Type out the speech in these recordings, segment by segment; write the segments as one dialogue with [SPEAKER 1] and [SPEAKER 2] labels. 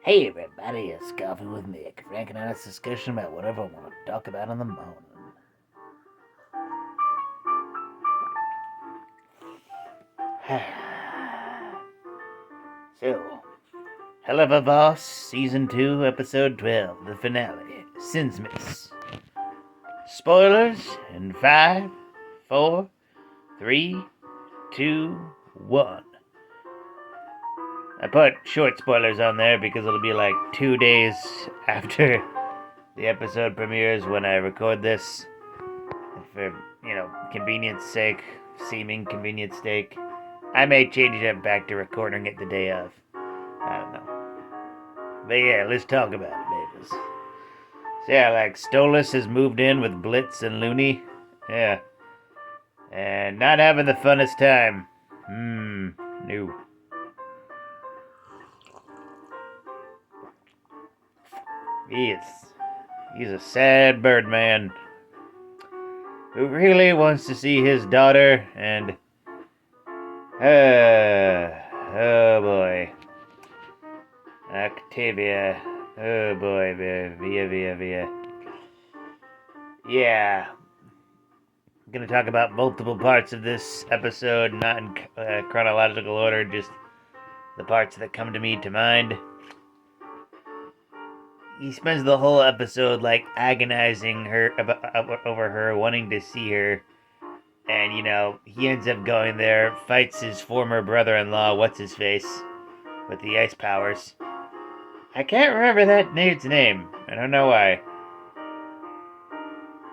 [SPEAKER 1] Hey everybody, it's Coffee with Mick, ranking honest discussion about whatever I want to talk about in the morning. So, Helluva Boss, Season 2, Episode 12, the finale, Sinsmas. Spoilers in 5, 4, 3, 2, 1. I put short spoilers on there because it'll be like 2 days after the episode premieres when I record this. For, convenience sake, seeming convenience sake. I may change it back to recording it the day of. I don't know. But yeah, let's talk about it, babies. So yeah, like Stolas has moved in with Blitz and Looney. Yeah. And not having the funnest time. No. He's a sad bird man who really wants to see his daughter and oh boy. Octavia. Oh boy, Via. Yeah. I'm going to talk about multiple parts of this episode, not in chronological order, just the parts that come to me to mind. He spends the whole episode like agonizing over her, wanting to see her. And, he ends up going there, fights his former brother-in-law, what's-his-face, with the ice powers. I can't remember that dude's name. I don't know why.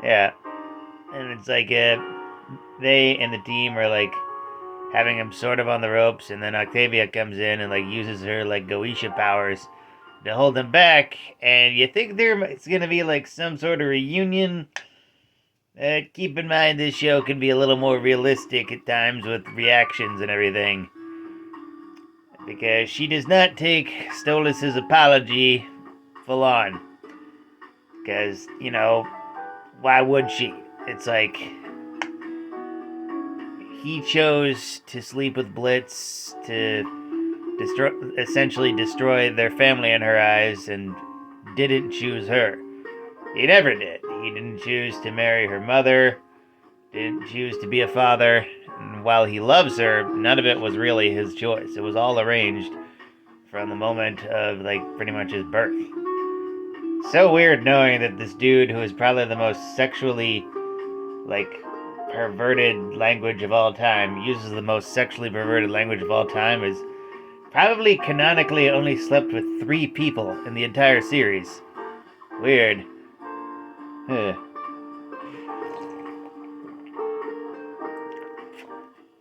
[SPEAKER 1] Yeah. And it's like, they and the team are like having him sort of on the ropes, and then Octavia comes in and like uses her like Goetia powers to hold him back, and you think it's gonna be like some sort of reunion. Keep in mind this show can be a little more realistic at times with reactions and everything, because she does not take Stolas' apology full on. Because, why would she? It's like he chose to sleep with Blitz to essentially destroy their family in her eyes and didn't choose her. He never did. He didn't choose to marry her mother, didn't choose to be a father, and while he loves her, none of it was really his choice. It was all arranged from the moment of, like, pretty much his birth. So weird knowing that this dude, who is probably the most sexually, like, perverted language of all time, uses the most sexually perverted language of all time, is probably canonically only slept with 3 people in the entire series. Weird.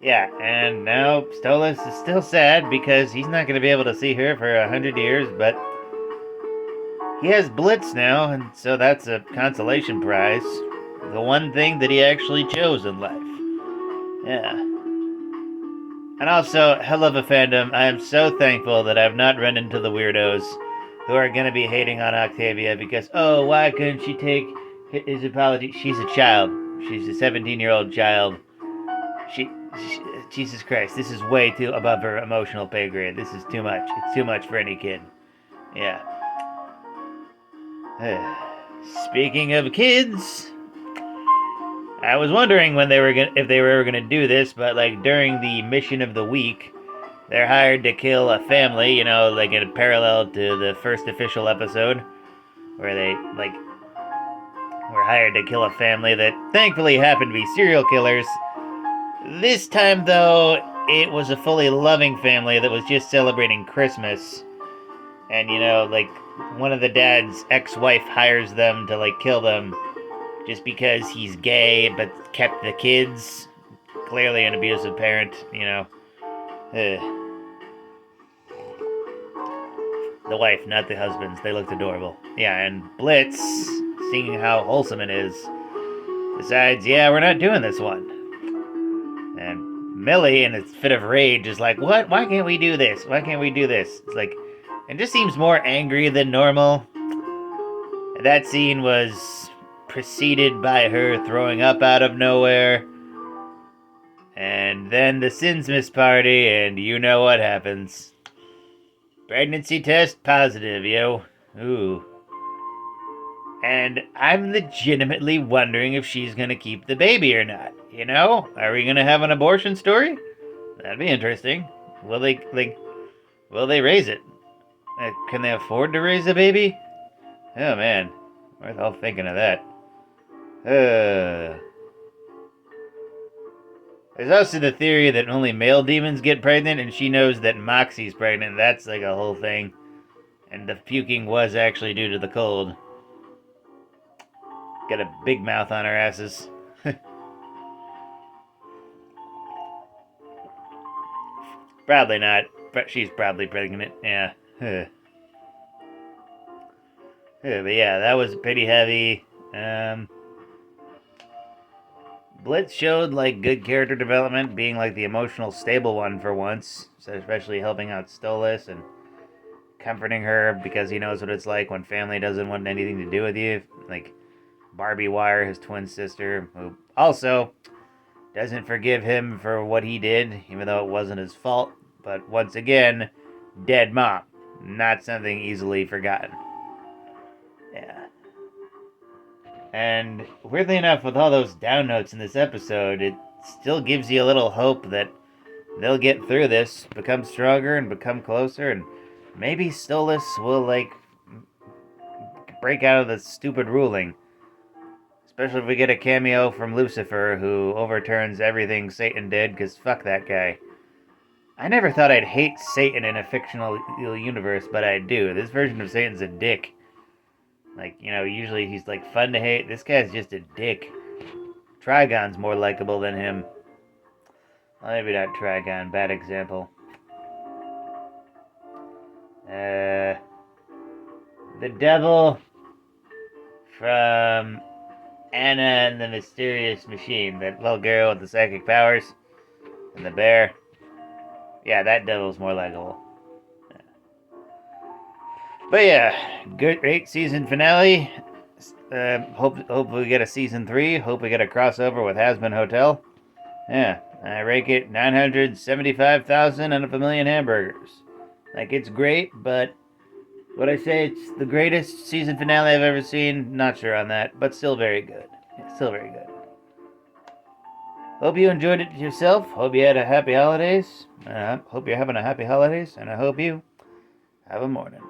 [SPEAKER 1] Yeah, and now Stolas is still sad because he's not going to be able to see her for 100 years, but he has Blitz now, and so that's a consolation prize. The one thing that he actually chose in life. Yeah. And also, Helluva fandom, I am so thankful that I've not run into the weirdos who are going to be hating on Octavia because, oh, why couldn't she take his apology? She's a child. She's a 17-year-old child. She, Jesus Christ, this is way too above her emotional pay grade. This is too much. It's too much for any kid. Yeah. Speaking of kids, I was wondering when if they were ever gonna do this, but like during the mission of the week, they're hired to kill a family. Like in parallel to the first official episode, where they like were hired to kill a family that thankfully happened to be serial killers. This time, though, it was a fully loving family that was just celebrating Christmas. And, like, one of the dad's ex-wife hires them to, like, kill them just because he's gay but kept the kids. Clearly an abusive parent, The wife, not the husbands. They looked adorable. Yeah, and Blitz, seeing how wholesome it is, decides, yeah, we're not doing this one. And Millie, in a fit of rage, is like, what? Why can't we do this? Why can't we do this? It's like, and just seems more angry than normal. And that scene was preceded by her throwing up out of nowhere. And then the Sinsmas party, and you know what happens. Pregnancy test positive, yo. Ooh. And I'm legitimately wondering if she's gonna keep the baby or not. You know? Are we gonna have an abortion story? That'd be interesting. Will they raise it? Can they afford to raise a baby? Oh man. Worth all thinking of that. There's also the theory that only male demons get pregnant, and she knows that Moxie's pregnant. That's like a whole thing. And the puking was actually due to the cold. Got a big mouth on her asses. Probably not. But she's probably pregnant. Yeah. But yeah, that was pretty heavy. Blitz showed like good character development, being like the emotional stable one for once, so especially helping out Stolas and comforting her because he knows what it's like when family doesn't want anything to do with you. Like Barbie Wire, his twin sister, who also doesn't forgive him for what he did, even though it wasn't his fault. But once again, dead mom. Not something easily forgotten. Yeah. And weirdly enough, with all those down notes in this episode, it still gives you a little hope that they'll get through this, become stronger, and become closer, and maybe Stolas will, like, break out of the stupid ruling. Especially if we get a cameo from Lucifer, who overturns everything Satan did, because fuck that guy. I never thought I'd hate Satan in a fictional universe, but I do. This version of Satan's a dick. Like, you know, usually he's, like, fun to hate. This guy's just a dick. Trigon's more likable than him. Well, maybe not Trigon, bad example. The devil from Anna and the Mysterious Machine, that little girl with the psychic powers, and the bear. Yeah, that devil's more likable. But yeah, great season finale. Hope we get a season 3. Hope we get a crossover with Hazbin Hotel. Yeah, I rate it 975,000 out of a million hamburgers. Like, it's great, but would I say it's the greatest season finale I've ever seen? Not sure on that, but still very good. Still very good. Hope you enjoyed it yourself. Hope you had a happy holidays. Hope you're having a happy holidays, and I hope you have a morning.